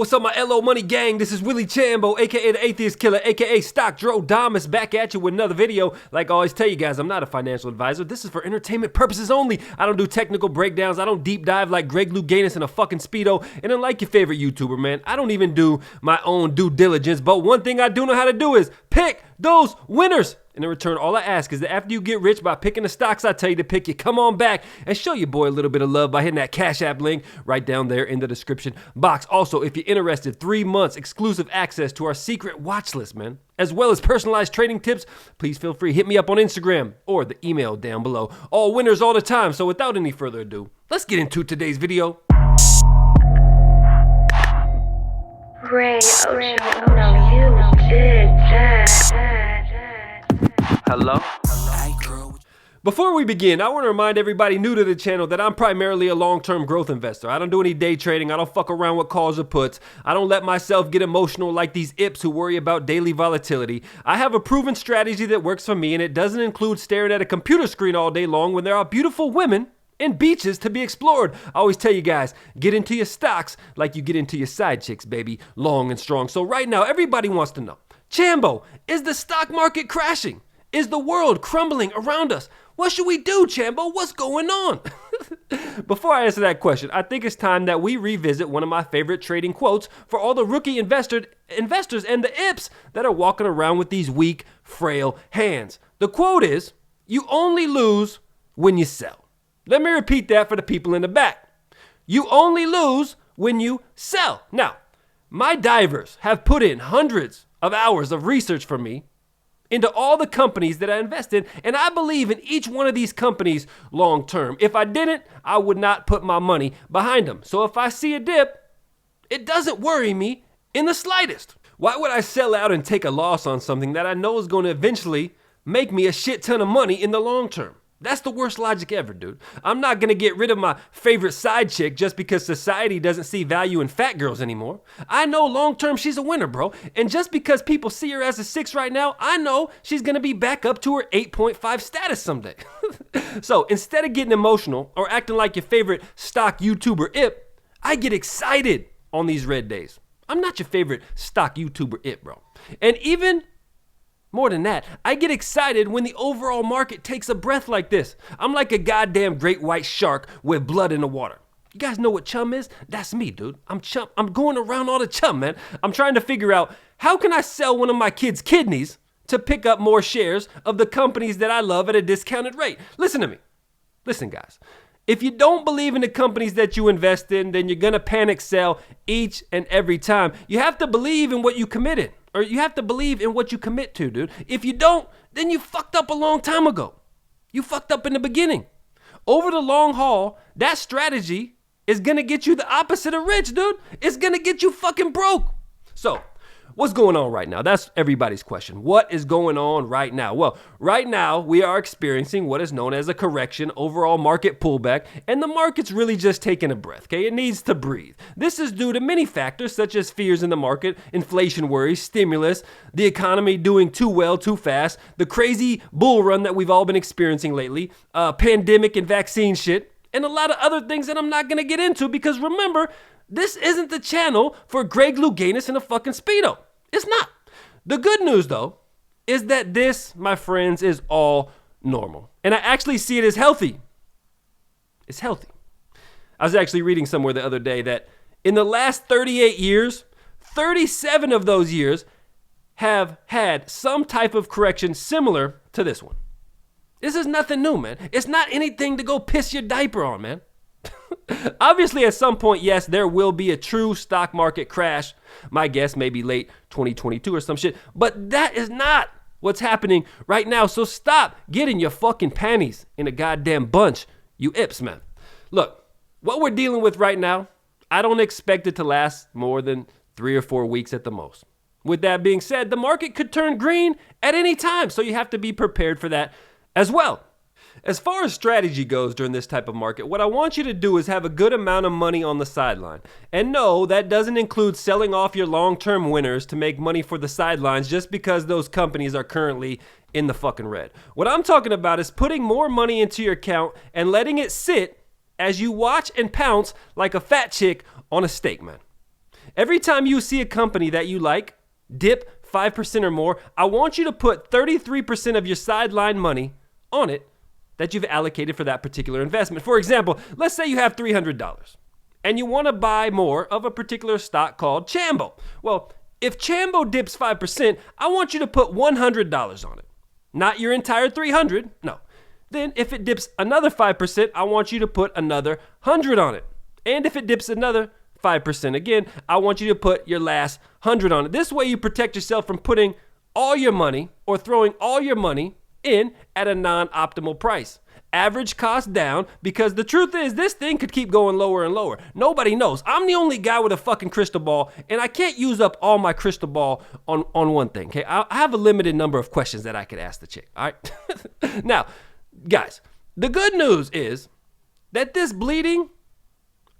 What's up, my LO Money gang? This is Willie Chambo, aka the Atheist Killer, aka Stock Dro Damas, back at you with another video. Like I always tell you guys, I'm not a financial advisor. This is for entertainment purposes only. I don't do technical breakdowns. I don't deep dive like Greg Louganis in a fucking Speedo. And unlike your favorite YouTuber, man, I don't even do my own due diligence. But one thing I do know how to do is pick those winners. And in return, all I ask is that after you get rich by picking the stocks I tell you to pick, you come on back and show your boy a little bit of love by hitting that Cash App link right down there in the description box. Also, if you're interested, 3 months exclusive access to our secret watch list, man, as well as personalized trading tips, please feel free, hit me up on Instagram or the email down below. All winners all the time. So without any further ado, let's get into today's video. Ray Ocho, you did that. Hello? Before we begin, I want to remind everybody new to the channel that I'm primarily a long-term growth investor. I don't do any day trading. I don't fuck around with calls or puts. I don't let myself get emotional like these ips who worry about daily volatility. I have a proven strategy that works for me, and it doesn't include staring at a computer screen all day long when there are beautiful women and beaches to be explored. I always tell you guys, get into your stocks like you get into your side chicks, baby, long and strong. So right now, everybody wants to know, Chambo, is the stock market crashing? Is the world crumbling around us? What should we do, Chambo? What's going on? Before I answer that question, I think it's time that we revisit one of my favorite trading quotes for all the rookie investors and the ips that are walking around with these weak, frail hands. The quote is, you only lose when you sell. Let me repeat that for the people in the back. You only lose when you sell. Now, my divers have put in hundreds of hours of research for me into all the companies that I invest in, and I believe in each one of these companies long term. If I didn't, I would not put my money behind them. So if I see a dip, it doesn't worry me in the slightest. Why would I sell out and take a loss on something that I know is going to eventually make me a shit ton of money in the long term? That's the worst logic ever, dude. I'm not gonna get rid of my favorite side chick just because society doesn't see value in fat girls anymore. I know long term she's a winner, bro. And just because people see her as a 6 right now, I know she's gonna be back up to her 8.5 status someday. So instead of getting emotional or acting like your favorite stock YouTuber ip, I get excited on these red days. I'm not your favorite stock YouTuber ip, bro. And even more than that, I get excited when the overall market takes a breath like this. I'm like a goddamn great white shark with blood in the water. You guys know what chum is? That's me, dude. I'm chum. I'm going around all the chum, man. I'm trying to figure out how can I sell one of my kids' kidneys to pick up more shares of the companies that I love at a discounted rate. Listen to me. Listen, guys. If you don't believe in the companies that you invest in, then you're going to panic sell each and every time. You have to believe in what you committed. Or you have to believe in what you commit to, dude. If you don't, then you fucked up a long time ago. You fucked up in the beginning. Over the long haul, that strategy is gonna get you the opposite of rich, dude. It's gonna get you fucking broke. So, what's going on right now? That's everybody's question. What is going on right now? Well, right now, we are experiencing what is known as a correction, overall market pullback, and the market's really just taking a breath, okay? It needs to breathe. This is due to many factors, such as fears in the market, inflation worries, stimulus, the economy doing too well, too fast, the crazy bull run that we've all been experiencing lately, pandemic and vaccine shit, and a lot of other things that I'm not gonna get into because remember, this isn't the channel for Greg Louganis in a fucking Speedo. It's not. The good news, though, is that this, my friends, is all normal. And I actually see it as healthy. It's healthy. I was actually reading somewhere the other day that in the last 38 years, 37 of those years have had some type of correction similar to this one. This is nothing new, man. It's not anything to go piss your diaper on, man. Obviously, at some point, yes, there will be a true stock market crash. My guess may be late 2022 or some shit. But that is not what's happening right now. So stop getting your fucking panties in a goddamn bunch, you ips, man. Look, what we're dealing with right now, I don't expect it to last more than 3 or 4 weeks at the most. With that being said, the market could turn green at any time. So you have to be prepared for that as well. As far as strategy goes during this type of market, what I want you to do is have a good amount of money on the sideline. And no, that doesn't include selling off your long-term winners to make money for the sidelines just because those companies are currently in the fucking red. What I'm talking about is putting more money into your account and letting it sit as you watch and pounce like a fat chick on a steak, man. Every time you see a company that you like dip 5% or more, I want you to put 33% of your sideline money on it that you've allocated for that particular investment. For example, let's say you have $300 and you want to buy more of a particular stock called Chambo. Well, if Chambo dips 5%, I want you to put $100 on it. Not your entire $300, no. Then if it dips another 5%, I want you to put another $100 on it. And if it dips another 5% again, I want you to put your last $100 on it. This way you protect yourself from putting all your money or throwing all your money in at a non-optimal price. Average cost down, because the truth is this thing could keep going lower and lower. Nobody knows. I'm the only guy with a fucking crystal ball, and I can't use up all my crystal ball on one thing, okay? I have a limited number of questions that I could ask the chick, all right? Now, guys, the good news is that this bleeding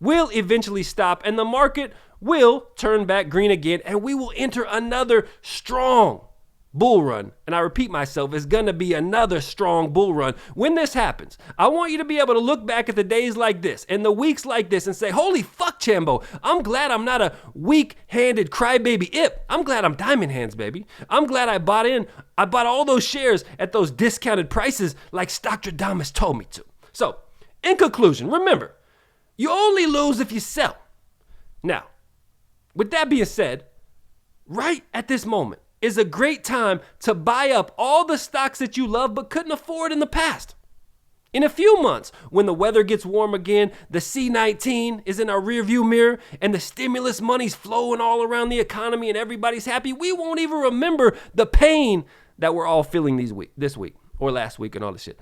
will eventually stop, and the market will turn back green again, and we will enter another strong bull run. And I repeat myself, it's gonna be another strong bull run. When this happens, I want you to be able to look back at the days like this and the weeks like this and say, holy fuck, Chambo, I'm glad I'm not a weak-handed crybaby ip. I'm glad I'm diamond hands, baby. I'm glad I bought all those shares at those discounted prices like Stocktradamus told me to. So, in conclusion, remember, you only lose if you sell. Now, with that being said, right at this moment is a great time to buy up all the stocks that you love but couldn't afford in the past. In a few months, when the weather gets warm again, the C-19 is in our rearview mirror, and the stimulus money's flowing all around the economy and everybody's happy, we won't even remember the pain that we're all feeling this week or last week and all this shit.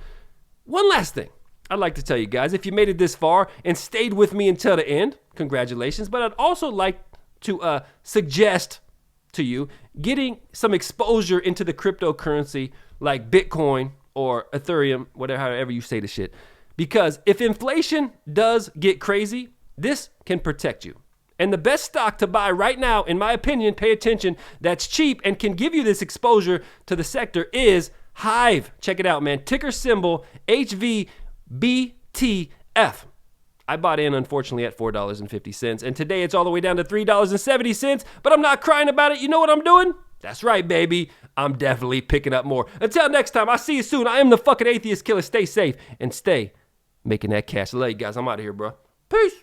One last thing I'd like to tell you guys, if you made it this far and stayed with me until the end, congratulations. But I'd also like to suggest to you getting some exposure into the cryptocurrency like Bitcoin or Ethereum, whatever, however you say the shit. Because if inflation does get crazy, this can protect you. And the best stock to buy right now, in my opinion, pay attention, that's cheap and can give you this exposure to the sector is Hive. Check it out, man. Ticker symbol HVBTF. I bought in, unfortunately, at $4.50, and today it's all the way down to $3.70, but I'm not crying about it. You know what I'm doing? That's right, baby. I'm definitely picking up more. Until next time, I'll see you soon. I am the fucking Atheist Killer. Stay safe and stay making that cash. I love you guys. I'm out of here, bro. Peace.